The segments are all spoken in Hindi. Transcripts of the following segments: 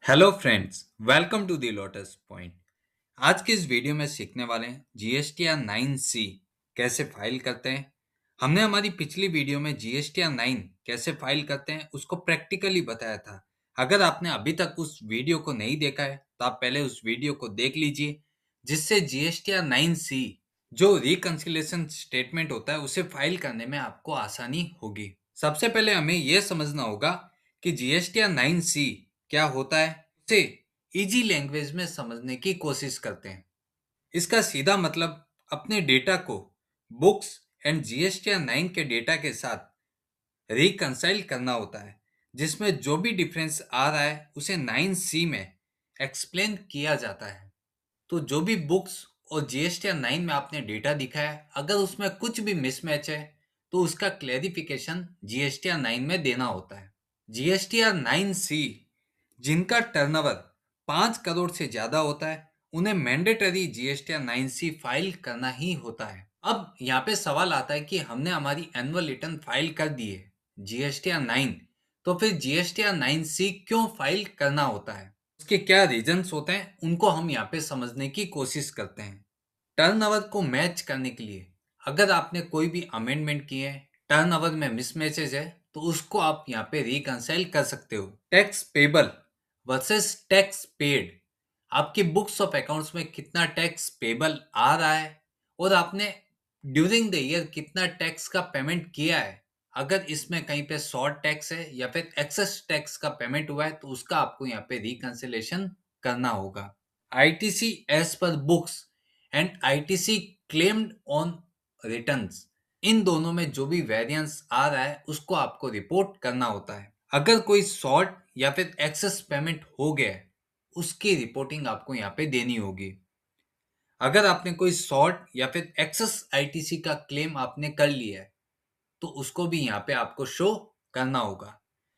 Hello friends, welcome to the Lotus Point. आज की इस वीडियो में सीखने वाले हैं जीएसटी या 9C कैसे फाइल करते हैं। हमने हमारी पिछली वीडियो में जीएसटी या 9 कैसे फाइल करते हैं उसको प्रैक्टिकली बताया था। अगर आपने अभी तक उस वीडियो को नहीं देखा है तो आप पहले उस वीडियो को देख लीजिए, जिससे जीएसटी या 9C जो रिकंसिलिएशन स्टेटमेंट होता है उसे फाइल करने में आपको आसानी होगी। सबसे पहले हमें यह समझना होगा कि जीएसटी या 9C क्या होता है, उसे इजी लैंग्वेज में समझने की कोशिश करते हैं। इसका सीधा मतलब अपने डेटा को बुक्स एंड जीएसटी या 9 के डेटा के साथ रिकंसाइल करना होता है, जिसमें जो भी डिफरेंस आ रहा है उसे 9C में एक्सप्लेन किया जाता है। तो जो भी बुक्स और जीएसटी या 9 में आपने डेटा दिखा है, अगर उसमें कुछ भी मिसमैच है तो उसका क्लैरिफिकेशन जीएसटी या 9 में देना होता है। जीएसटी या 9C जिनका टर्नओवर 5 करोड़ से ज्यादा होता है, उन्हें मैंडेटरी जीएसटी या 9C फाइल करना ही होता है। अब यहाँ पे सवाल आता है कि हमने हमारी एनुअल रिटर्न फाइल कर दी है जीएसटी या 9, तो फिर जीएसटी या 9C क्यों फाइल करना होता है, उसके क्या रीजंस होते हैं, उनको हम यहाँ पे समझने की कोशिश करते हैं। टर्नओवर को मैच करने के लिए अगर आपने कोई भी अमेंडमेंट किए हैं, टर्नओवर में मिसमैचेस है, तो उसको आप यहाँ पे रिकंसाइल कर सकते हो। Tax payable versus tax paid, आपकी बुक्स ऑफ अकाउंट्स में कितना टैक्स पेबल आ रहा है और आपने ड्यूरिंग द ईयर कितना टैक्स का पेमेंट किया है। अगर इसमें कहीं पे शॉर्ट टैक्स है या फिर एक्सेस टैक्स का पेमेंट हुआ है तो उसका आपको यहाँ पे रिकंसिलेशन करना होगा। ITC as per books and ITC claimed on returns, इन दोनों में जो भी वेरिएंस आ रहा है उसको आपको रिपोर्ट करना होता है। अगर कोई शॉर्ट या फिर एक्सेस पेमेंट हो गया है, उसकी रिपोर्टिंग आपको यहाँ पे देनी होगी। अगर आपने कोई शॉर्ट या फिर एक्सेस आईटीसी का क्लेम आपने कर लिया है तो उसको भी यहाँ पे आपको शो करना होगा।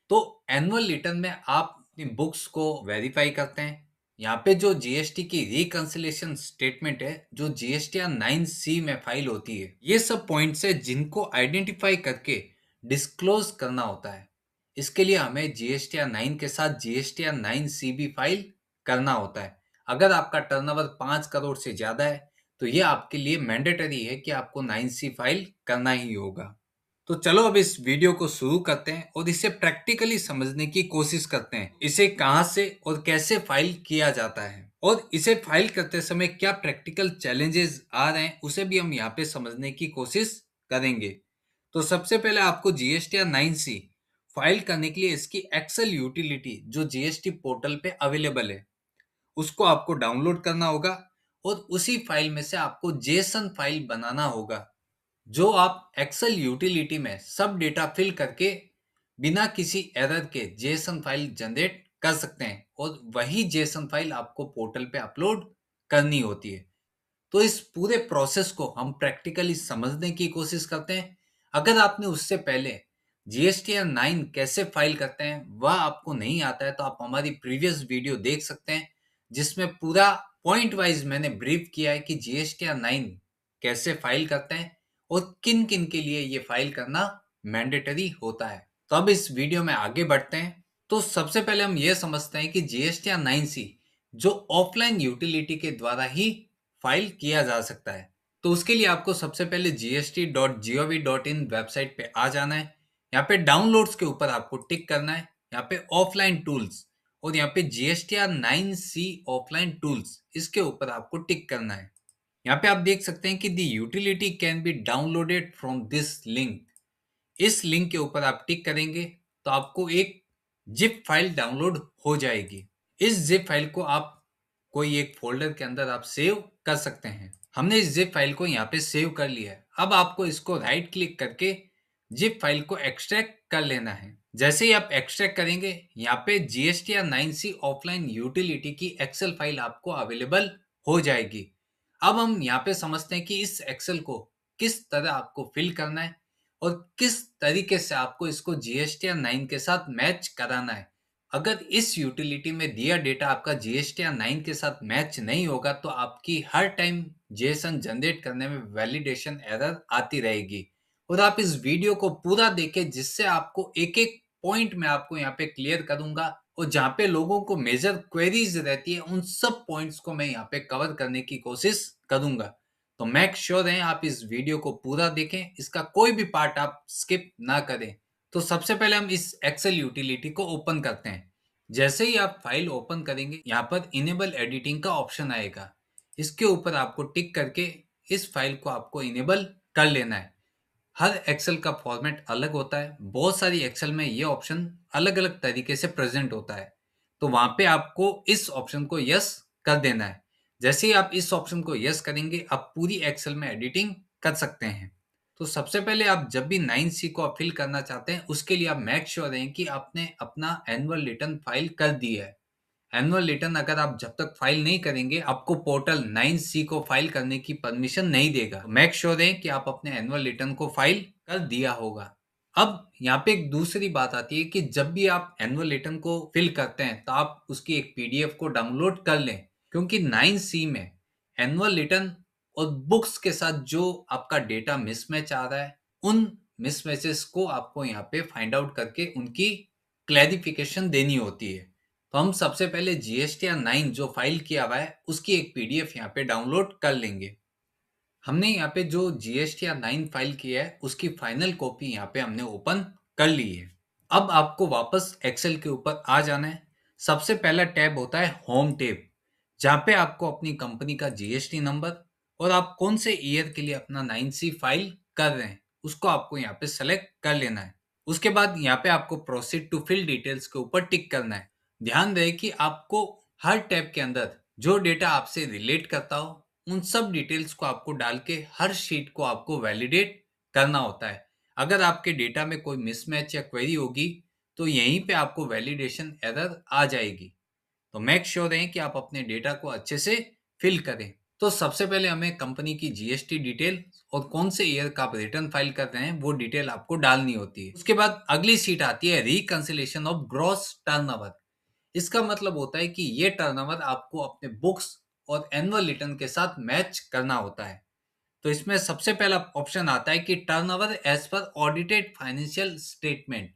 तो एनुअल रिटर्न में आप अपनी बुक्स को वेरीफाई करते हैं। यहाँ पे जो जीएसटी की रिकंसिलिएशन स्टेटमेंट है जो जीएसटी या 9C में फाइल होती है, ये सब पॉइंट्स है जिनको आइडेंटिफाई करके डिस्क्लोज करना होता है। इसके लिए हमें जीएसटी या 9 के साथ जीएसटी या 9C भी फाइल करना होता है। अगर आपका टर्नओवर 5 करोड़ से ज्यादा है तो ये आपके लिए मैंडेटरी है कि आपको 9C फाइल करना ही होगा। तो चलो अब इस वीडियो को शुरू करते हैं और इसे प्रैक्टिकली समझने की कोशिश करते हैं। इसे कहां से और कैसे फाइल किया जाता है और इसे फाइल करते समय क्या प्रैक्टिकल चैलेंजेस आ रहे हैं उसे भी हम यहाँ पे समझने की कोशिश करेंगे। तो सबसे पहले आपको जीएसटी या 9C फाइल करने के लिए इसकी एक्सेल यूटिलिटी जो जीएसटी पोर्टल पे अवेलेबल है उसको आपको डाउनलोड करना होगा और उसी फाइल में से आपको जेसन फाइल बनाना होगा, जो आप एक्सेल यूटिलिटी में सब डेटा फिल करके बिना किसी एरर के जेसन फाइल जनरेट कर सकते हैं और वही जेसन फाइल आपको पोर्टल पे अपलोड करनी होती है। तो इस पूरे प्रोसेस को हम प्रैक्टिकली समझने की कोशिश करते हैं। अगर आपने उससे पहले जीएसटी या 9 कैसे फाइल करते हैं वह आपको नहीं आता है तो आप हमारी प्रीवियस वीडियो देख सकते हैं, जिसमें पूरा पॉइंट वाइज मैंने ब्रीफ किया है कि जीएसटी या 9 कैसे फाइल करते हैं और किन किन के लिए ये फाइल करना मैंडेटरी होता है। तो अब इस वीडियो में आगे बढ़ते हैं। तो सबसे पहले हम ये समझते हैं कि जीएसटी या 9C जो ऑफलाइन यूटिलिटी के द्वारा ही फाइल किया जा सकता है। तो उसके लिए आपको सबसे पहले gst.gov.in वेबसाइट पे आ जाना है। यहाँ पे डाउनलोड्स के ऊपर आपको टिक करना है, यहाँ पे ऑफलाइन टूल्स और यहाँ पे जीएसटी या 9C ऑफलाइन टूल्स, इसके ऊपर आपको टिक करना है। यहाँ पे आप देख सकते हैं कि the utility can be downloaded from this link, इस लिंक के ऊपर आप टिक करेंगे तो आपको एक जिप फाइल डाउनलोड हो जाएगी। इस जिप फाइल को आप कोई एक फोल्डर के अंदर आप सेव कर सकते हैं। हमने इस जिप फाइल को यहाँ पे सेव कर लिया है। अब आपको इसको राइट क्लिक करके जिप फाइल को एक्सट्रैक्ट कर लेना है। जैसे ही आप एक्सट्रैक्ट करेंगे यहाँ पे जीएसटी या 9C ऑफलाइन यूटिलिटी की एक्सेल फाइल आपको अवेलेबल हो जाएगी। अब हम यहाँ पे समझते हैं कि इस एक्सेल को किस तरह आपको फिल करना है और किस तरीके से आपको इसको जीएसटी या 9 के साथ मैच कराना है। अगर इस यूटिलिटी में दिया डेटा आपका जीएसटी या 9 के साथ मैच नहीं होगा तो आपकी हर टाइम जेसन जनरेट करने में वैलिडेशन एरर आती रहेगी। और आप इस वीडियो को पूरा देखें, जिससे आपको एक एक पॉइंट में आपको यहाँ पे क्लियर करूंगा और जहाँ पे लोगों को मेजर क्वेरीज रहती है उन सब पॉइंट्स को मैं यहाँ पे कवर करने की कोशिश करूंगा। तो मेक श्योर है आप इस वीडियो को पूरा देखें, इसका कोई भी पार्ट आप स्किप ना करें। तो सबसे पहले हम इस एक्सेल यूटिलिटी को ओपन करते हैं। जैसे ही आप फाइल ओपन करेंगे यहाँ पर इनेबल एडिटिंग का ऑप्शन आएगा, इसके ऊपर आपको टिक करके इस फाइल को आपको इनेबल कर लेना है। हर एक्सेल का फॉर्मेट अलग होता है, बहुत सारी एक्सेल में ये ऑप्शन अलग अलग तरीके से प्रेजेंट होता है, तो वहां पे आपको इस ऑप्शन को यस कर देना है। जैसे ही आप इस ऑप्शन को यस करेंगे आप पूरी एक्सेल में एडिटिंग कर सकते हैं। तो सबसे पहले आप जब भी 9C को आप फिल करना चाहते हैं उसके लिए आप मेक श्योर रहें कि आपने अपना एनुअल रिटर्न फाइल कर दी है। एनुअल रिटर्न अगर आप जब तक फाइल नहीं करेंगे आपको पोर्टल 9C को फाइल करने की परमिशन नहीं देगा। मेक श्योर है कि आप अपने एनुअल रिटर्न को फाइल कर दिया होगा। अब यहाँ पे एक दूसरी बात आती है कि जब भी आप एनुअल रिटर्न को फिल करते हैं तो आप उसकी एक पीडीएफ को डाउनलोड कर लें, क्योंकि 9C में एनुअल रिटर्न और बुक्स के साथ जो आपका डेटा मिसमैच आ रहा है उन मिसमैचेस को आपको यहाँ पे फाइंड आउट करके उनकी क्लैरिफिकेशन देनी होती है। तो हम सबसे पहले जीएसटीआर 9 जो फाइल किया हुआ है उसकी एक पीडीएफ यहाँ पे डाउनलोड कर लेंगे। हमने यहाँ पे जो जीएसटीआर 9 फाइल किया है उसकी फाइनल कॉपी यहाँ पे हमने ओपन कर ली है। अब आपको वापस एक्सेल के ऊपर आ जाना है। सबसे पहला टैब होता है होम टैब, जहाँ पे आपको अपनी कंपनी का जीएसटी नंबर और आप कौन से ईयर के लिए अपना 9C फाइल कर रहे हैं उसको आपको यहाँ पे सेलेक्ट कर लेना है। उसके बाद यहाँ पे आपको प्रोसीड टू फिल डिटेल्स के ऊपर टिक करना है। ध्यान रहे कि आपको हर टैब के अंदर जो डेटा आपसे रिलेट करता हो उन सब डिटेल्स को आपको डाल के हर शीट को आपको वैलिडेट करना होता है। अगर आपके डेटा में कोई मिसमैच या क्वेरी होगी तो यहीं पे आपको वैलिडेशन एरर आ जाएगी। तो मेक श्योर है कि आप अपने डेटा को अच्छे से फिल करें। तो सबसे पहले हमें कंपनी की जीएसटी डिटेल और कौन से ईयर का आप रिटर्न फाइल कर रहे हैं वो डिटेल आपको डालनी होती है। उसके बाद अगली सीट आती है रिकंसिलेशन ऑफ ग्रॉस टर्नओवर। इसका मतलब होता है कि ये टर्नओवर आपको अपने बुक्स और एनुअल रिटर्न के साथ मैच करना होता है। तो इसमें सबसे पहला ऑप्शन आता है कि turnover as per audited financial statement.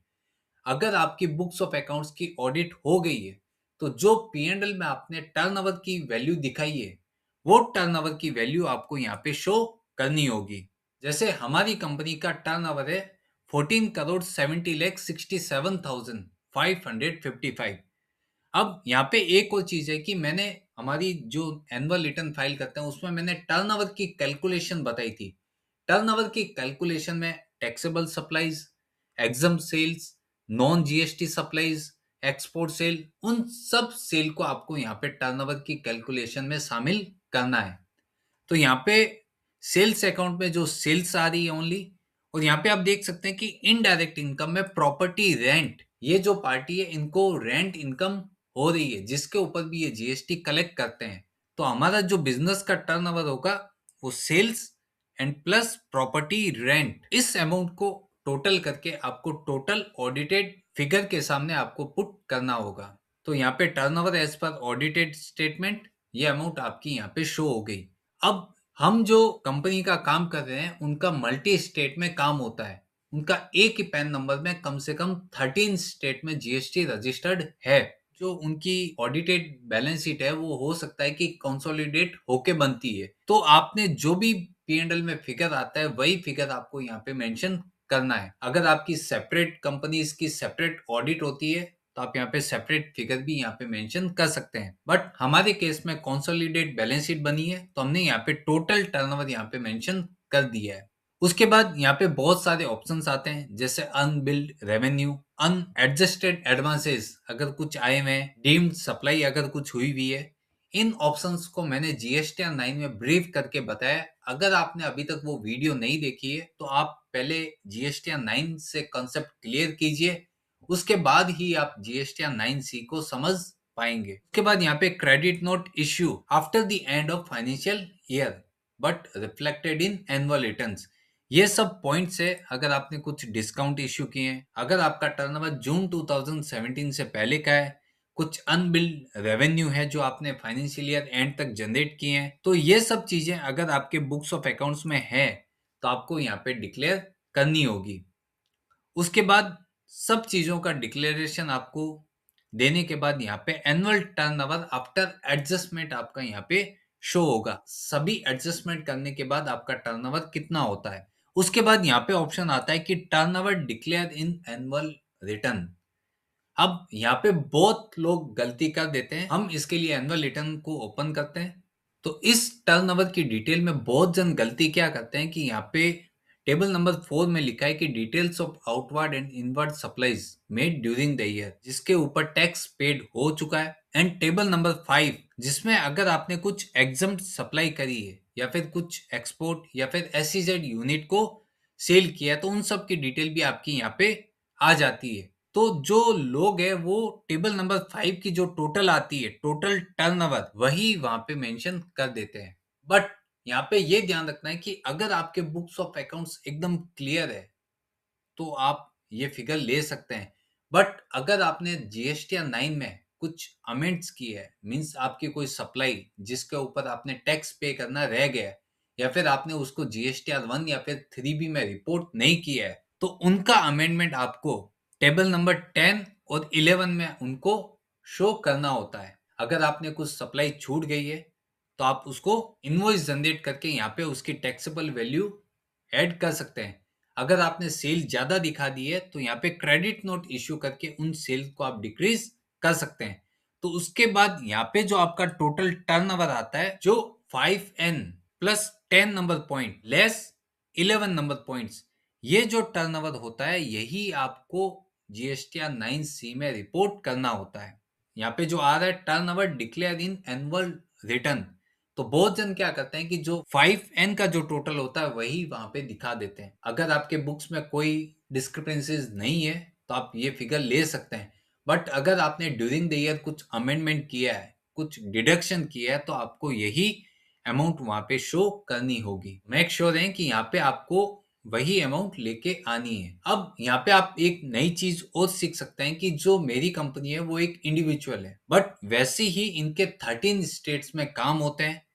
अगर आपकी बुक्स ऑफ अकाउंट्स की ऑडिट हो गई है तो जो P&L में आपने टर्नओवर की वैल्यू दिखाई है वो टर्नओवर की वैल्यू आपको यहाँ पे शो करनी होगी। जैसे हमारी कंपनी का टर्नओवर है 14,70,67,555। अब यहाँ पे एक और चीज है कि मैंने हमारी जो एनुअल रिटर्न फाइल करते हैं उसमें मैंने टर्नओवर की कैलकुलेशन बताई थी। टर्नओवर की कैलकुलेशन में taxable supplies, exempt sales, non GST supplies, export sale, उन सब सेल को आपको यहाँ पे टर्नओवर की कैलकुलेशन में शामिल करना है। तो यहाँ पे सेल्स अकाउंट में जो सेल्स आ रही है ओनली, और यहाँ पे आप देख सकते हैं कि इनडायरेक्ट इनकम में प्रॉपर्टी रेंट, ये जो पार्टी है इनको रेंट इनकम हो रही है जिसके ऊपर भी ये जीएसटी कलेक्ट करते हैं। तो हमारा जो बिजनेस का टर्नओवर होगा वो sales and plus property rent, इस अमाउंट को टोटल करके आपको टोटल ऑडिटेड फिगर के सामने आपको पुट करना होगा। तो यहाँ पे turnover as per audited statement, ये अमाउंट आपकी यहाँ पे शो हो गई। अब हम जो कंपनी का काम कर रहे हैं उनका मल्टी स्टेट में काम होता है। उनका एक ही पैन नंबर में कम से कम 13 स्टेट में जीएसटी रजिस्टर्ड है। जो उनकी ऑडिटेड बैलेंस शीट है वो हो सकता है कि कंसोलिडेट होके बनती है। तो आपने जो भी P&L में फिगर आता है वही फिगर आपको यहाँ पे मेंशन करना है। अगर आपकी सेपरेट कंपनीज की सेपरेट ऑडिट होती है तो आप यहाँ पे सेपरेट फिगर भी यहाँ पे मेंशन कर सकते हैं, बट हमारे केस में कंसोलिडेट बैलेंस शीट बनी है तो हमने यहाँ पे टोटल टर्नओवर यहाँ पे मेंशन कर दिया है। उसके बाद यहाँ पे बहुत सारे ऑप्शंस आते हैं जैसे अनबिल्ड रेवेन्यू, अनएडजस्टेड एडवांसेस अगर कुछ आए हुए हैं, डीम्ड सप्लाई अगर कुछ हुई हुई है। इन ऑप्शंस को मैंने जीएसटीआर 9 में ब्रीफ करके बताया। अगर आपने अभी तक वो वीडियो नहीं देखी है तो आप पहले जीएसटीआर 9 से कंसेप्ट क्लियर कीजिए, उसके बाद ही आप जीएसटीआर 9C को समझ पाएंगे। उसके बाद यहाँ पे credit note issue after the end of financial year but reflected in annual returns, ये सब पॉइंट्स है। अगर आपने कुछ डिस्काउंट इश्यू किए हैं, अगर आपका टर्नओवर जून 2017 से पहले का है, कुछ अनबिल्ड रेवेन्यू है जो आपने फाइनेंशियल ईयर एंड तक जनरेट किए हैं, तो ये सब चीजें अगर आपके बुक्स ऑफ अकाउंट्स में है तो आपको यहाँ पे डिक्लेयर करनी होगी। उसके बाद सब चीजों का डिक्लेरेशन आपको देने के बाद यहाँ पे एनुअल टर्नओवर आफ्टर एडजस्टमेंट आपका यहाँ पे शो होगा। सभी एडजस्टमेंट करने के बाद आपका टर्नओवर कितना होता है। उसके बाद यहाँ पे ऑप्शन आता है कि turnover declare in annual return. अब यहाँ पे बहुत लोग गलती कर देते हैं। हम इसके लिए एनुअल रिटर्न को ओपन करते हैं। तो इस टर्नओवर की डिटेल में बहुत जन गलती क्या करते हैं कि यहाँ पे टेबल नंबर 4 में लिखा है कि details of outward and inward supplies made during the year, जिसके ऊपर टैक्स पेड हो चुका है। एंड टेबल नंबर 5 जिसमें अगर आपने कुछ एग्जम्प्ट सप्लाई करी है या फिर कुछ एक्सपोर्ट या फिर एसईजेड यूनिट को सेल किया है, तो उन सब की डिटेल भी आपकी यहाँ पे आ जाती है। तो जो लोग हैं वो टेबल नंबर 5 की जो टोटल आती है, टोटल टर्नओवर, वही वहां पे मेंशन कर देते हैं। बट यहाँ पे ये ध्यान रखना है कि अगर आपके बुक्स ऑफ अकाउंट्स एकदम क्लियर है तो आप ये फिगर ले सकते हैं। बट अगर आपने जीएसटीआर 9 में कुछ अमेंड्स की है, मींस आपकी कोई सप्लाई जिसके ऊपर आपने टैक्स पे करना रह गया है, या फिर आपने उसको जीएसटीआर 1 या फिर 3B में रिपोर्ट नहीं किया है, तो उनका अमेंडमेंट आपको टेबल नंबर 10 और 11 में उनको शो करना होता है। अगर आपने कुछ सप्लाई छूट गई है तो आप उसको इनवॉइस जनरेट करके यहाँ पे उसकी टैक्सेबल वैल्यू ऐड कर सकते हैं। अगर आपने सेल ज्यादा दिखा दी है तो यहाँ पे क्रेडिट नोट इश्यू करके उन सेल को आप डिक्रीज कर सकते हैं। तो उसके बाद यहाँ पे जो आपका टोटल टर्नओवर आता है, जो 5N plus 10 number point less 11 number points, ये जो टर्नओवर होता है यही आपको जीएसटीआर 9C में रिपोर्ट करना होता है। यहाँ पे जो आ रहा है turnover declare in annual return, तो बहुत जन क्या करते हैं कि जो 5N का जो टोटल होता है वही वहां पे दिखा देते हैं। अगर आपके बुक्स में कोई डिस्क्रिपेंसीज नहीं है तो आप ये फिगर ले सकते हैं। बट अगर आपने ड्यूरिंग द ईयर कुछ अमेंडमेंट किया है, कुछ डिडक्शन किया है, तो आपको यही अमाउंट वहां पे शो करनी होगी। मेक श्योर है कि यहाँ पे आपको वही अमाउंट लेके आनी है। अब यहाँ पे आप एक नई चीज और सीख सकते हैं कि जो मेरी कंपनी है वो एक इंडिविजुअल है, बट वैसे ही इनके 13 स्टेट्स में काम होते हैं।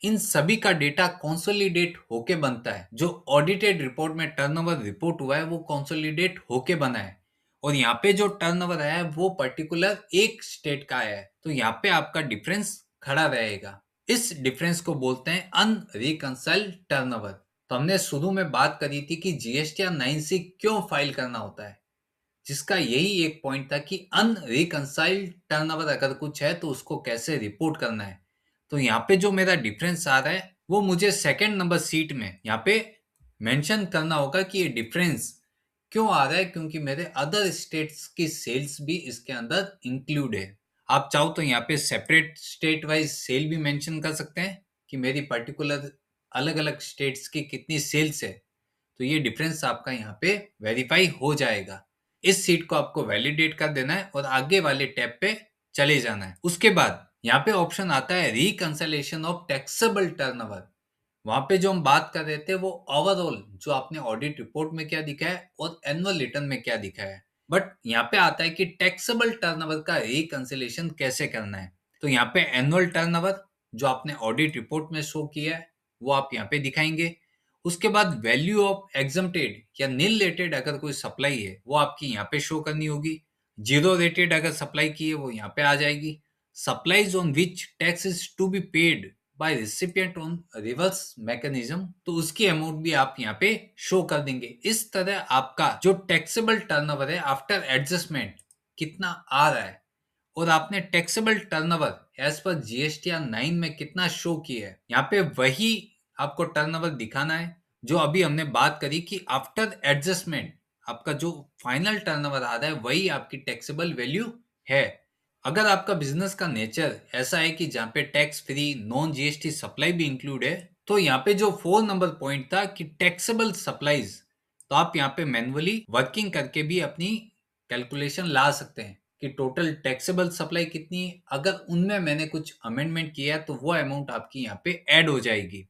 इन सभी का डेटा कंसोलिडेट होके बनता है। जो ऑडिटेड रिपोर्ट में टर्नओवर रिपोर्ट हुआ है वो कंसोलिडेट होके बना है, और यहाँ पे जो टर्नओवर आया है वो पर्टिकुलर एक स्टेट का आया है, तो यहाँ पे आपका डिफरेंस खड़ा रहेगा। इस डिफरेंस को बोलते हैं अनरिकंसाइल्ड टर्नओवर। तो हमने शुरू में बात करी थी कि जीएसटीआर 9C क्यों फाइल करना होता है, जिसका यही एक पॉइंट था कि अनरिकंसाइल्ड टर्नओवर अगर कुछ है तो उसको कैसे रिपोर्ट करना है। तो यहाँ पे जो मेरा डिफरेंस आ रहा है वो मुझे सेकंड नंबर सीट में यहाँ पे मेंशन करना होगा कि ये डिफरेंस क्यों आ रहा है, क्योंकि मेरे अदर स्टेट्स की सेल्स भी इसके अंदर इंक्लूड है। आप चाहो तो यहाँ पे सेपरेट स्टेट वाइज सेल भी मेंशन कर सकते हैं कि मेरी पर्टिकुलर अलग अलग स्टेट्स की कितनी सेल्स है, तो ये डिफरेंस आपका यहाँ पे वेरीफाई हो जाएगा। इस सीट को आपको वैलिडेट कर देना है और आगे वाले टैब पे चले जाना है। उसके बाद यहाँ पे ऑप्शन आता है रिकंसिलिएशन ऑफ टैक्सेबल टर्नओवर। वहां पे जो हम बात कर रहे थे वो ओवरऑल जो आपने ऑडिट रिपोर्ट में क्या दिखा है और एनुअल रिटर्न में क्या दिखा है। बट यहाँ पे आता है कि टैक्सेबल टर्नओवर का रिकंसिलिएशन कैसे करना है। तो यहाँ पे एनुअल टर्नओवर जो आपने ऑडिट रिपोर्ट में शो किया है वो आप यहाँ पे दिखाएंगे। उसके बाद वैल्यू ऑफ एग्जम्प्टेड या नील रेटेड अगर कोई सप्लाई है वो आपकी यहाँ पे शो करनी होगी। जीरो रेटेड अगर सप्लाई की है वो यहाँ पे आ जाएगी। Supplies on which tax is to be paid by recipient on reverse mechanism, तो उसकी अमाउंट भी आप यहाँ पे शो कर देंगे। इस तरह आपका जो टैक्सेबल टर्नओवर है आफ्टर एडजस्टमेंट कितना आ रहा है, और आपने taxable turnover as per GSTR 9 में कितना शो किया है, यहाँ पे वही आपको टर्नओवर दिखाना है जो अभी हमने बात करी कि आफ्टर एडजस्टमेंट आपका जो फाइनल टर्नओवर आ रहा है वही आपकी टैक्सेबल वैल्यू है। अगर आपका बिजनेस का नेचर ऐसा है कि जहाँ पे tax free non GST supply भी इंक्लूड है, तो यहाँ पे जो 4 नंबर पॉइंट था कि टैक्सेबल सप्लाईज, तो आप यहाँ पे मैनुअली वर्किंग करके भी अपनी कैलकुलेशन ला सकते हैं कि टोटल टैक्सेबल सप्लाई कितनी है। अगर उनमें मैंने कुछ अमेंडमेंट किया है तो वो अमाउंट आपकी यहाँ पे ऐड हो जाएगी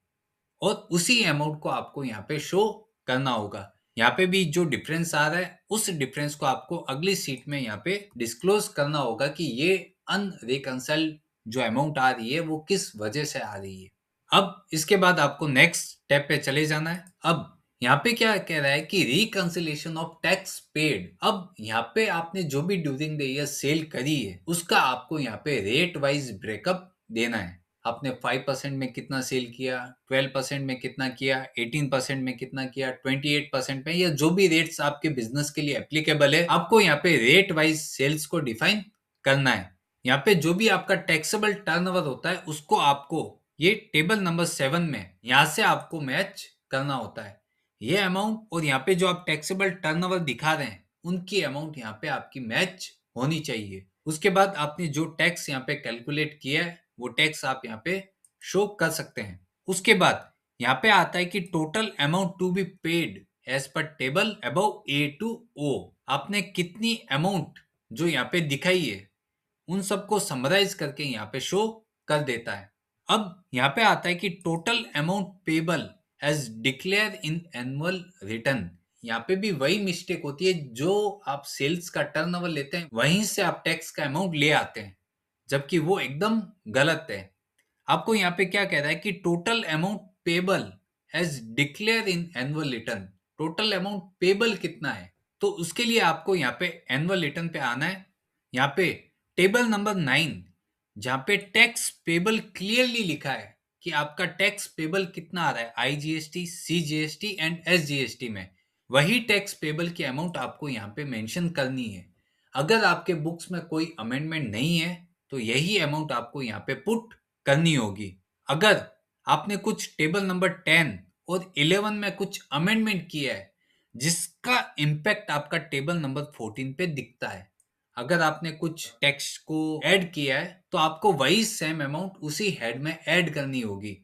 और उसी अमाउंट को आपको यहाँ पे शो करना होगा। यहाँ पे भी जो डिफरेंस आ रहा है उस डिफरेंस को आपको अगली सीट में यहाँ पे डिस्क्लोज करना होगा कि ये अनरिकंसाइल्ड जो अमाउंट आ रही है वो किस वजह से आ रही है। अब इसके बाद आपको नेक्स्ट स्टेप पे चले जाना है। अब यहाँ पे क्या कह रहा है कि रिकंसिलेशन ऑफ टैक्स पेड। अब यहाँ पे आपने जो भी ड्यूरिंग द ईयर सेल करी है उसका आपको यहाँ पे रेट वाइज ब्रेकअप देना है। आपने 5% में कितना सेल किया, 12% में कितना किया, 18% में कितना किया, 28% में, या जो भी रेट्स आपके बिजनेस के लिए एप्लीकेबल है, आपको यहाँ पे रेट वाइज सेल्स को डिफाइन करना है। यहाँ पे जो भी आपका टैक्सेबल टर्नओवर होता है उसको आपको ये टेबल नंबर 7 में यहाँ से आपको मैच करना होता है। ये अमाउंट और यहाँ पे जो आप टैक्सेबल टर्नओवर दिखा रहे हैं उनकी अमाउंट यहाँ पे आपकी मैच होनी चाहिए। उसके बाद आपने जो टैक्स यहाँ पे कैलकुलेट किया है वो टैक्स आप यहाँ पे शो कर सकते हैं। उसके बाद यहाँ पे आता है कि total amount to be paid as per table above A to O. आपने कितनी अमाउंट जो यहाँ पे दिखाई है उन सबको समराइज करके यहाँ पे शो कर देता है। अब यहाँ पे आता है कि total amount payable as declare in annual return. यहाँ पे भी वही मिस्टेक होती है, जो आप सेल्स का टर्नओवर लेते हैं वहीं से आप टैक्स का अमाउंट ले आते हैं, जबकि वो एकदम गलत है। आपको यहाँ पे क्या कह रहा है कि total amount payable as declare in annual return. Total amount payable कितना है, तो उसके लिए आपको यहाँ पे एनुअल रिटर्न पे आना है। यहाँ पे टेबल नंबर 9 जहाँ पे टैक्स पेबल क्लियरली लिखा है कि आपका टैक्स पेबल कितना आ रहा है आईजीएसटी, सीजीएसटी एंड एसजीएसटी में, वही टैक्स पेबल की अमाउंट आपको यहाँ पे मेंशन करनी है। अगर आपके बुक्स में कोई अमेंडमेंट नहीं है तो यही अमाउंट आपको यहाँ पे पुट करनी होगी। अगर आपने कुछ टेबल नंबर 10 और 11 में कुछ अमेंडमेंट किया है जिसका इम्पैक्ट आपका टेबल नंबर 14 पे दिखता है, अगर आपने कुछ टेक्स्ट को ऐड किया है तो आपको वही सेम अमाउंट उसी हेड में ऐड करनी होगी।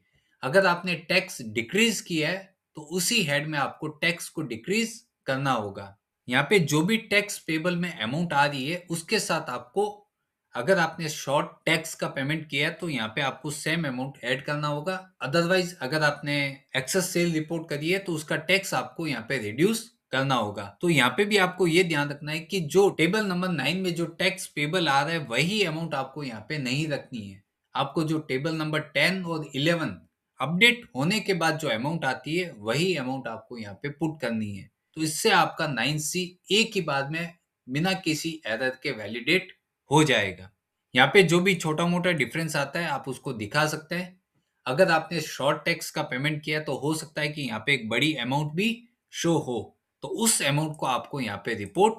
अगर आपने टैक्स डिक्रीज किया है तो उसी हेड में आपको टैक्स को डिक्रीज करना होगा। यहाँ पे जो भी टैक्स पेबल में अमाउंट आ रही है उसके साथ आपको, अगर आपने शॉर्ट टैक्स का पेमेंट किया है तो यहाँ पे आपको सेम अमाउंट ऐड करना होगा। अदरवाइज अगर आपने एक्सेस सेल रिपोर्ट करी है तो उसका टैक्स आपको यहाँ पे रिड्यूस करना होगा। तो यहाँ पे भी आपको ये ध्यान रखना है कि जो टेबल नंबर 9 में जो टैक्स पेबल आ रहा है वही अमाउंट आपको यहाँ पे नहीं रखनी है। आपको जो टेबल नंबर 10 और 11 अपडेट होने के बाद जो अमाउंट आती है वही अमाउंट आपको यहाँ पे पुट करनी है। तो इससे आपका 9C एक ही बार में बिना किसी एरर के वैलिडेट हो जाएगा। यहाँ पे जो भी छोटा मोटा डिफरेंस आता है आप उसको दिखा सकते हैं। अगर आपने शॉर्ट टैक्स का पेमेंट किया तो हो सकता है कि यहाँ पे एक बड़ी अमाउंट भी शो हो, तो उस अमाउंट को आपको यहाँ पे रिपोर्ट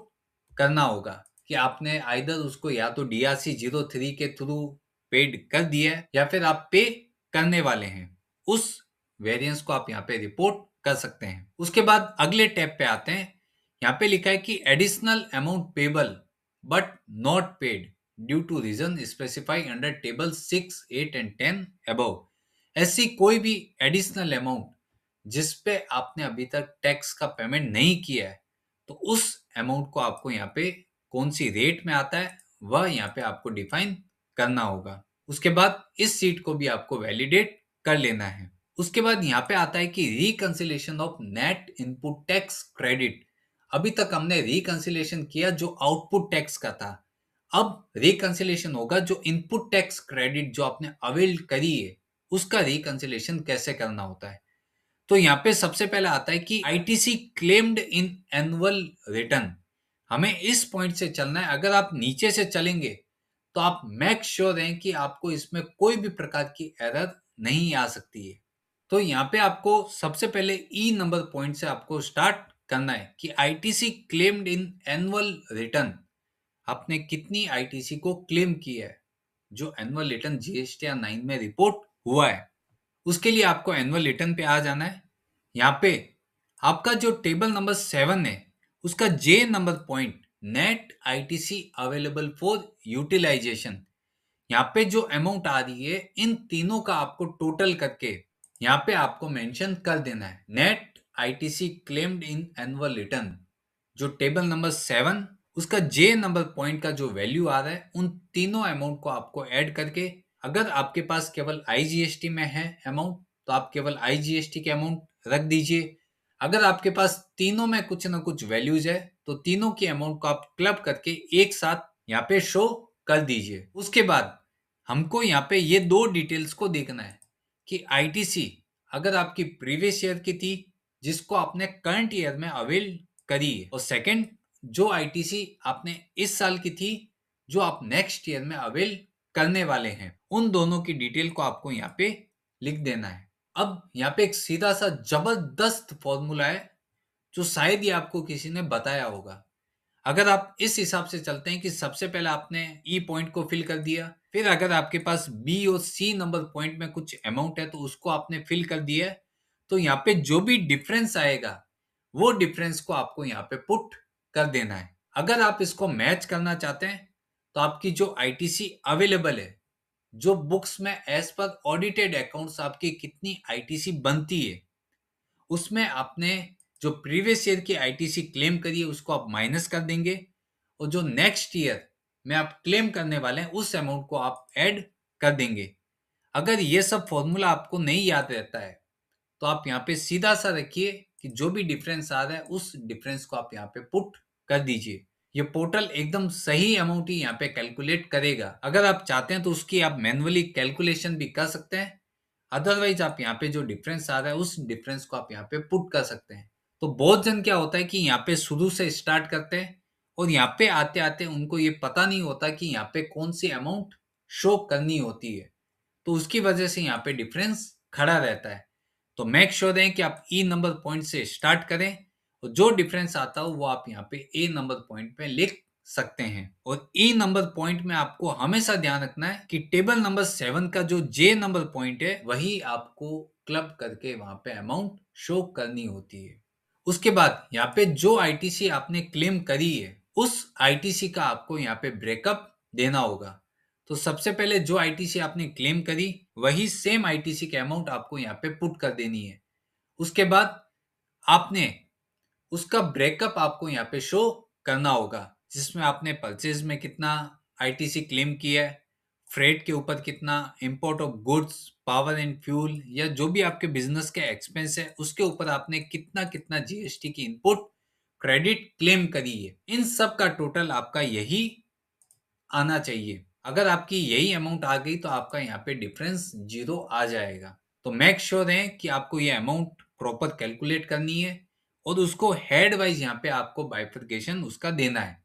करना होगा कि आपने आइदर उसको या तो DRC 03 के थ्रू पेड कर दिया है या फिर आप पे करने वाले हैं। उस वेरिएंस को आप यहाँ पे रिपोर्ट कर सकते हैं। उसके बाद अगले टैब पे आते हैं। यहाँ पे लिखा है कि additional amount payable but not paid due to reason specify under table 6, 8 and 10 above. ऐसी कोई भी एडिशनल अमाउंट जिस पे आपने अभी तक टैक्स का पेमेंट नहीं किया है तो उस अमाउंट को आपको यहाँ पे कौन सी रेट में आता है वह यहाँ पे आपको डिफाइन करना होगा। उसके बाद इस सीट को भी आपको वैलिडेट कर लेना है। उसके बाद यहाँ पे आता है कि reconciliation of net input tax credit. अभी तक हमने रिकंसिलेशन किया जो आउटपुट टैक्स का था, अब रिकंसिलेशन होगा जो इनपुट टैक्स क्रेडिट जो आपने अवेल करी है उसका रिकंसिलेशन कैसे करना होता है। तो यहाँ पे सबसे पहले आता है कि आईटीसी क्लेम्ड इन एनुअल रिटर्न। हमें इस पॉइंट से चलना है। अगर आप नीचे से चलेंगे तो आप मेक श्योर हैं कि आपको इसमें कोई भी प्रकार की एरर नहीं आ सकती है। तो यहाँ पे आपको सबसे पहले ई नंबर पॉइंट से आपको स्टार्ट करना है कि आईटीसी क्लेम्ड इन एनुअल रिटर्न। आपने कितनी आईटीसी को क्लेम किया है जो एनुअल रिटर्न जीएसटी 9 में रिपोर्ट हुआ है। उसके लिए आपको एनुअल रिटर्न पे आ जाना है। यहाँ पे आपका जो टेबल नंबर 7 है उसका J number point net ITC available for utilization, यहाँ पे जो अमाउंट आ रही है इन तीनों का आपको टोटल करके यहाँ पे आपको मेंशन कर देना है। नेट आईटीसी क्लेम्ड इन एनुअल रिटर्न जो टेबल नंबर 7 उसका जे नंबर पॉइंट का जो वैल्यू आ रहा है उन तीनों अमाउंट को आपको ऐड करके, अगर आपके पास केवल आईजीएसटी में है अमाउंट तो आप केवल आईजीएसटी के अमाउंट रख दीजिए। अगर आपके पास तीनों में कुछ ना कुछ वैल्यूज है तो तीनों की अमाउंट को आप क्लब करके एक साथ यहाँ पे शो कर दीजिए। उसके बाद हमको यहाँ पे ये दो डिटेल्स को देखना है कि आईटीसी अगर आपकी प्रीवियस ईयर की थी जिसको आपने करंट ईयर में अवेल करी है, और सेकंड जो आईटीसी आपने इस साल की थी जो आप नेक्स्ट ईयर में अवेल करने वाले हैं, उन दोनों की डिटेल को आपको यहाँ पे लिख देना है। अब यहाँ पे एक सीधा सा जबरदस्त फॉर्मूला है जो शायद ही आपको किसी ने बताया होगा। अगर आप इस हिसाब से चलते हैं कि सबसे पहले आपने ई पॉइंट को फिल कर दिया, फिर अगर आपके पास बी और सी नंबर पॉइंट में कुछ अमाउंट है तो उसको आपने फिल कर दिया है, तो यहाँ पे जो भी डिफरेंस आएगा वो डिफरेंस को आपको यहाँ पे पुट कर देना है। अगर आप इसको मैच करना चाहते हैं तो आपकी जो आईटीसी अवेलेबल है, जो बुक्स में एज पर ऑडिटेड अकाउंट्स आपकी कितनी आईटीसी बनती है, उसमें आपने जो प्रीवियस ईयर की आईटीसी क्लेम करी है उसको आप माइनस कर देंगे, और जो नेक्स्ट ईयर में आप क्लेम करने वाले हैं उस अमाउंट को आप ऐड कर देंगे। अगर ये सब फॉर्मूला आपको नहीं याद रहता है तो आप यहाँ पे सीधा सा रखिए कि जो भी डिफरेंस आ रहा है उस डिफरेंस को आप यहाँ पे पुट कर दीजिए। ये पोर्टल एकदम सही अमाउंट ही यहाँ पे कैलकुलेट करेगा। अगर आप चाहते हैं तो उसकी आप मैन्युअली कैलकुलेशन भी कर सकते हैं, अदरवाइज आप यहाँ पे जो डिफरेंस आ रहा है उस डिफरेंस को आप यहाँ पे पुट कर सकते हैं। तो बहुत जन क्या होता है कि यहाँ पे शुरू से स्टार्ट करते हैं और यहाँ पे आते आते उनको ये पता नहीं होता कि यहाँ पे कौन सी अमाउंट शो करनी होती है, तो उसकी वजह से यहाँ पे डिफरेंस खड़ा रहता है। तो मेक श्योर है कि आप ई नंबर पॉइंट से स्टार्ट करें और जो डिफरेंस आता हो वो आप यहाँ पे ए नंबर पॉइंट पे लिख सकते हैं। और ई नंबर पॉइंट में आपको हमेशा ध्यान रखना है कि टेबल नंबर 7 का जो जे नंबर पॉइंट है वही आपको क्लब करके वहां पे अमाउंट शो करनी होती है। उसके बाद यहाँ पे जो आईटीसी आपने क्लेम करी है उस आईटीसी का आपको यहाँ पे ब्रेकअप देना होगा। तो सबसे पहले जो आईटीसी आपने क्लेम करी वही सेम आईटीसी के अमाउंट आपको यहाँ पे पुट कर देनी है। उसके बाद आपने उसका ब्रेकअप आपको यहाँ पे शो करना होगा, जिसमें आपने परचेज में कितना आईटीसी क्लेम किया है, फ्रेट के ऊपर कितना, import of goods, power and fuel या जो भी आपके बिजनेस के एक्सपेंस है उसके ऊपर आपने कितना कितना जीएसटी की इनपुट क्रेडिट क्लेम करी है। इन सब का टोटल आपका यही आना चाहिए। अगर आपकी यही अमाउंट आ गई तो आपका यहाँ पे डिफरेंस 0 आ जाएगा। तो मेक श्योर है कि आपको ये अमाउंट प्रॉपर कैलकुलेट करनी है और उसको हेड वाइज यहाँ पे आपको बाइफर्केशन उसका देना है,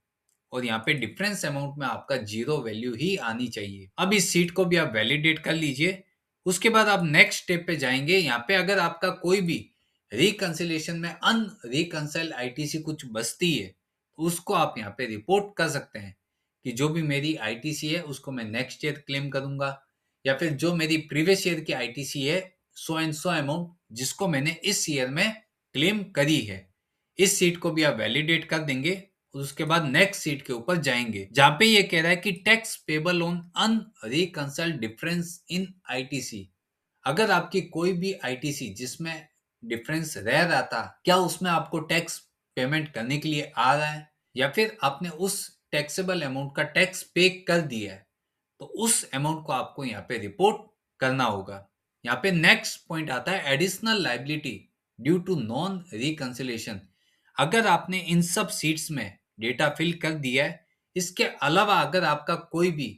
और यहाँ पे डिफरेंस अमाउंट में आपका 0 वैल्यू ही आनी चाहिए। अब इस सीट को भी आप वैलिडेट कर लीजिए। उसके बाद आप नेक्स्ट स्टेप पे जाएंगे। यहाँ पे अगर आपका कोई भी रिकंसिलेशन में अनरिकंसाइल्ड आईटीसी कुछ बचती है तो उसको आप यहाँ पे रिपोर्ट कर सकते हैं कि जो भी मेरी आईटीसी है उसको मैं नेक्स्ट ईयर क्लेम करूंगा, या फिर जो मेरी प्रीवियस ईयर की आईटीसी है सो एंड सो अमाउंट जिसको मैंने इस ईयर में क्लेम करी है। इस सीट को भी आप वैलिडेट कर देंगे। उसके बाद नेक्स्ट सीट के ऊपर जाएंगे जहां पे ये कह रहा है कि tax payable on unreconciled difference in ITC. अगर आपकी कोई भी आईटीसी जिसमें डिफरेंस रह रहा था, क्या उसमें आपको टैक्स पेमेंट करने के लिए आ रहा है या फिर आपने उस टैक्सेबल अमाउंट का टैक्स पे कर दिया है, तो उस अमाउंट को आपको यहाँ पे रिपोर्ट करना होगा। यहाँ पे नेक्स्ट पॉइंट आता है additional liability due to non reconciliation. अगर आपने इन सब सीट्स में डेटा फिल कर दिया है, इसके अलावा अगर आपका कोई भी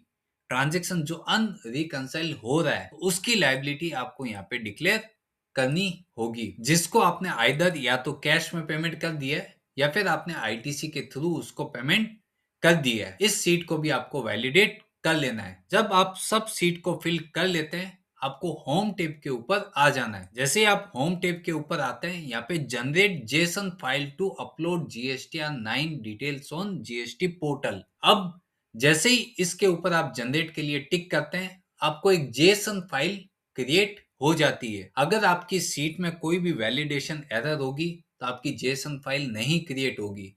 ट्रांजैक्शन जो अनरिकंसाइल हो रहा है तो उसकी लाइबिलिटी आपको यहाँ पे डिक्लेयर करनी होगी, जिसको आपने आइदर या तो कैश में पेमेंट कर दिया है या फिर आपने आईटीसी के थ्रू उसको पेमेंट कर दिया है। इस सीट को भी आपको वैलिडेट कर लेना है। जब आप सब सीट को फिल कर लेते हैं आपको होम टैब के ऊपर आ जाना है। जैसे ही आप होम टैब के ऊपर आते हैं यहाँ पे generate JSON file to upload GSTR 9 details on GST portal. अब जैसे ही इसके ऊपर आप जनरेट के लिए टिक करते हैं आपको एक जेसन फाइल क्रिएट हो जाती है। अगर आपकी सीट में कोई भी वैलिडेशन एरर होगी तो आपकी जेसन फाइल नहीं क्रिएट होगी।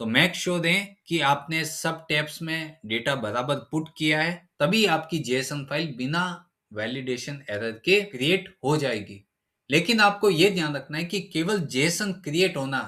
तो मेक श्योर दें कि आपने सब टैब्स में डेटा बराबर पुट किया है, तभी आपकी जेसन फाइल बिना वैलिडेशन एरर के क्रिएट हो जाएगी। लेकिन आपको यह ध्यान रखना है कि केवल जेसन क्रिएट होना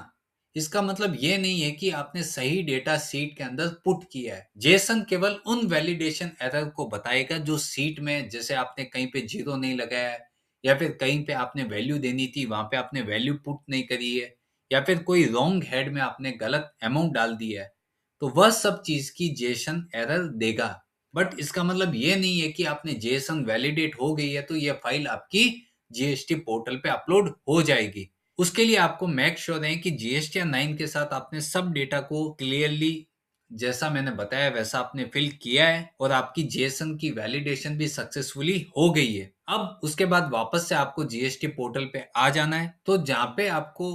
इसका मतलब ये नहीं है कि आपने सही डेटा सीट के अंदर पुट किया है। जेसन केवल उन वैलिडेशन एरर को बताएगा जो सीट में, जैसे आपने कहीं पे 0 नहीं लगाया है या फिर कहीं पे आपने वैल्यू देनी थी वहां पे आपने वैल्यू पुट नहीं करी है या फिर कोई रॉन्ग हेड में आपने गलत अमाउंट डाल दिया है, तो वह सब चीज की जेसन एरर देगा। बट इसका मतलब ये नहीं है कि आपने जेसन वैलिडेट हो गई है तो यह फाइल आपकी जीएसटी पोर्टल पे अपलोड हो जाएगी। उसके लिए आपको मेक श्योर है कि जीएसटीआर 9 के साथ आपने सब डेटा को क्लियरली जैसा मैंने बताया वैसा आपने फिल किया है और आपकी जेएसएन की वैलिडेशन भी सक्सेसफुली हो गई है। अब उसके बाद वापस से आपको जीएसटी पोर्टल पे आ जाना है। तो जहाँ पे आपको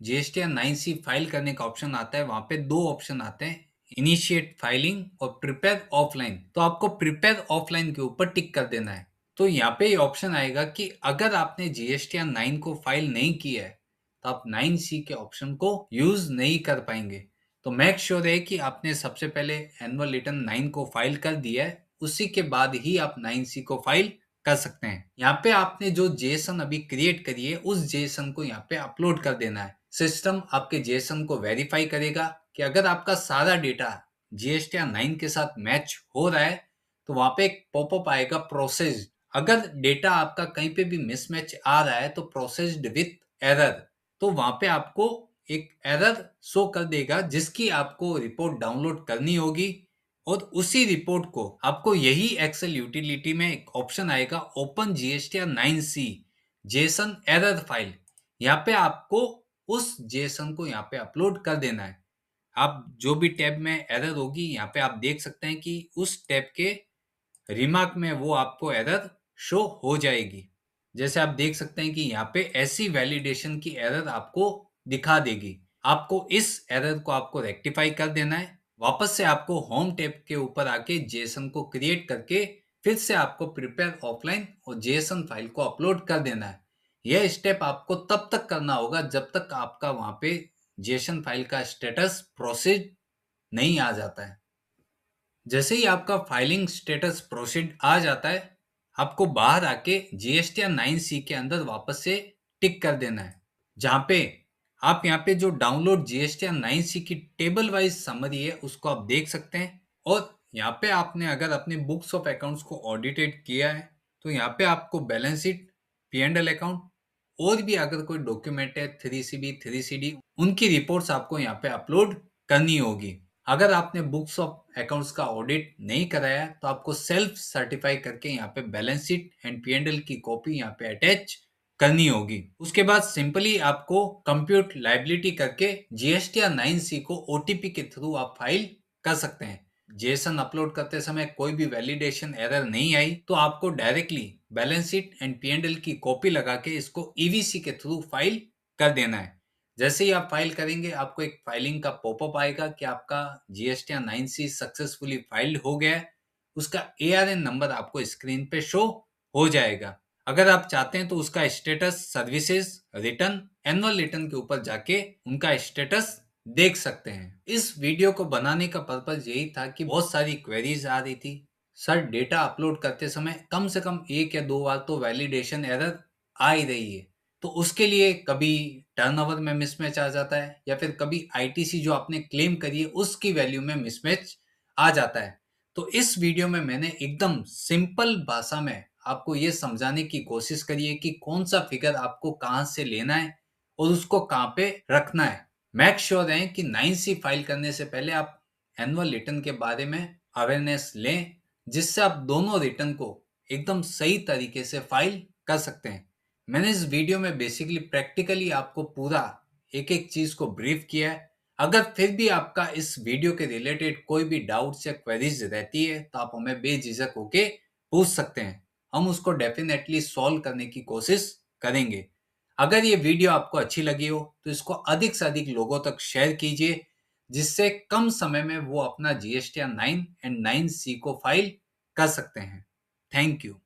जीएसटीआर 9C फाइल करने का ऑप्शन आता है, वहां पे दो ऑप्शन आते हैं, इनिशिएट फाइलिंग और प्रिपेयर ऑफलाइन। तो आपको प्रिपेयर ऑफलाइन के ऊपर टिक कर देना है। तो यहाँ पे ये ऑप्शन आएगा कि अगर आपने जीएसटीआर 9 को फाइल नहीं किया है तो आप 9C के ऑप्शन को यूज नहीं कर पाएंगे। तो मेक श्योर है कि आपने सबसे पहले एनुअल रिटर्न 9 को फाइल कर दिया है, उसी के बाद ही आप 9C को फाइल कर सकते हैं। यहाँ पे आपने जो जेसन अभी क्रिएट करी है उस जेसन को यहाँ पे अपलोड कर देना है। सिस्टम आपके जेसन को वेरीफाई करेगा कि अगर आपका सारा डेटा जीएसटीआर 9 के साथ मैच हो रहा है तो वहां पे एक पॉपअप आएगा प्रोसेस्ड। अगर डेटा आपका कहीं पे भी मिसमैच आ रहा है तो प्रोसेस्ड विथ एरर, तो वहां पे आपको एक एरर शो कर देगा जिसकी आपको रिपोर्ट डाउनलोड करनी होगी। और उसी रिपोर्ट को आपको यही एक्सेल यूटिलिटी में एक ऑप्शन आएगा open GSTR 9C Jason error file. यहाँ पे आपको उस जेसन को यहाँ पे अपलोड कर देना है। आप जो भी टैब में एरर होगी यहाँ पे आप देख सकते हैं कि उस टैब के रिमार्क में वो आपको एरर शो हो जाएगी। जैसे आप देख सकते हैं कि यहाँ पे ऐसी वैलिडेशन की एरर आपको दिखा देगी। आपको इस एरर को आपको रेक्टिफाई कर देना है। वापस से आपको होम टैब के ऊपर आके जेसन को क्रिएट करके फिर से आपको प्रिपेयर ऑफलाइन और जेसन फाइल को अपलोड कर देना है। यह स्टेप आपको तब तक करना होगा जब तक आपका वहां पे जेसन फाइल का स्टेटस प्रोसीड नहीं आ जाता है। जैसे ही आपका फाइलिंग स्टेटस प्रोसीड आ जाता है, आपको बाहर आके जीएसटीआर 9C के अंदर वापस से टिक कर देना है, जहां पे आप यहाँ पे जो डाउनलोड जीएसटीआर 9C की टेबल वाइज समरी है उसको आप देख सकते हैं। और यहाँ पे आपने अगर अपने बुक्स ऑफ अकाउंट्स को ऑडिटेड किया है तो यहाँ पे आपको बैलेंस शीट, P&L अकाउंट और भी अगर कोई डॉक्यूमेंट है 3CB 3CD उनकी रिपोर्ट्स आपको यहाँ पे अपलोड करनी होगी। अगर आपने बुक्स ऑफ अकाउंट्स का ऑडिट नहीं कराया तो आपको सेल्फ सर्टिफाई करके यहाँ पे बैलेंस शीट एंड P&L की कॉपी यहाँ पे अटैच करनी होगी। उसके बाद सिंपली आपको कंप्यूट लाइबिलिटी करके जीएसटीआर 9C को ओटीपी के थ्रू आप फाइल कर सकते हैं। जेसन अपलोड करते समय कोई भी वैलिडेशन एरर नहीं आई तो आपको directly balance sheet and P&L की कॉपी लगा के इसको ईवीसी के थ्रू फाइल कर देना है। जैसे ही आप फाइल करेंगे आपको एक फाइलिंग का पॉपअप आएगा कि आपका जीएसटीआर 9C सक्सेसफुली फाइल्ड हो गया है। उसका एआरएन नंबर आपको स्क्रीन पे शो हो जाएगा। अगर आप चाहते हैं तो उसका status services return annual return के ऊपर जाके उनका स्टेटस देख सकते हैं। इस वीडियो को बनाने का पर्पज यही था कि बहुत सारी क्वेरीज आ रही थी, सर डेटा अपलोड करते समय कम से कम 1 या 2 बार तो वैलिडेशन एरर आ ही रही है। तो उसके लिए कभी टर्नओवर में मिसमैच आ जाता है या फिर कभी आईटीसी जो आपने क्लेम करी है उसकी वैल्यू में मिसमैच आ जाता है। तो इस वीडियो में मैंने एकदम सिंपल भाषा में आपको ये समझाने की कोशिश करी है कि कौन सा फिगर आपको कहाँ से लेना है और उसको कहाँ पे रखना है। मेक श्योर है कि 9C फाइल करने से पहले आप एनुअल रिटर्न के बारे में अवेयरनेस लें, जिससे आप दोनों रिटर्न को एकदम सही तरीके से फाइल कर सकते हैं। मैंने इस वीडियो में बेसिकली प्रैक्टिकली आपको पूरा एक एक चीज को ब्रीफ किया है। अगर फिर भी आपका इस वीडियो के रिलेटेड कोई भी डाउट्स या क्वेरीज रहती है तो आप हमें बेझिझक होके पूछ सकते हैं, हम उसको डेफिनेटली सॉल्व करने की कोशिश करेंगे। अगर ये वीडियो आपको अच्छी लगी हो तो इसको अधिक से अधिक लोगों तक शेयर कीजिए, जिससे कम समय में वो अपना जीएसटीआर 9 एंड 9C को फाइल कर सकते हैं। Thank you.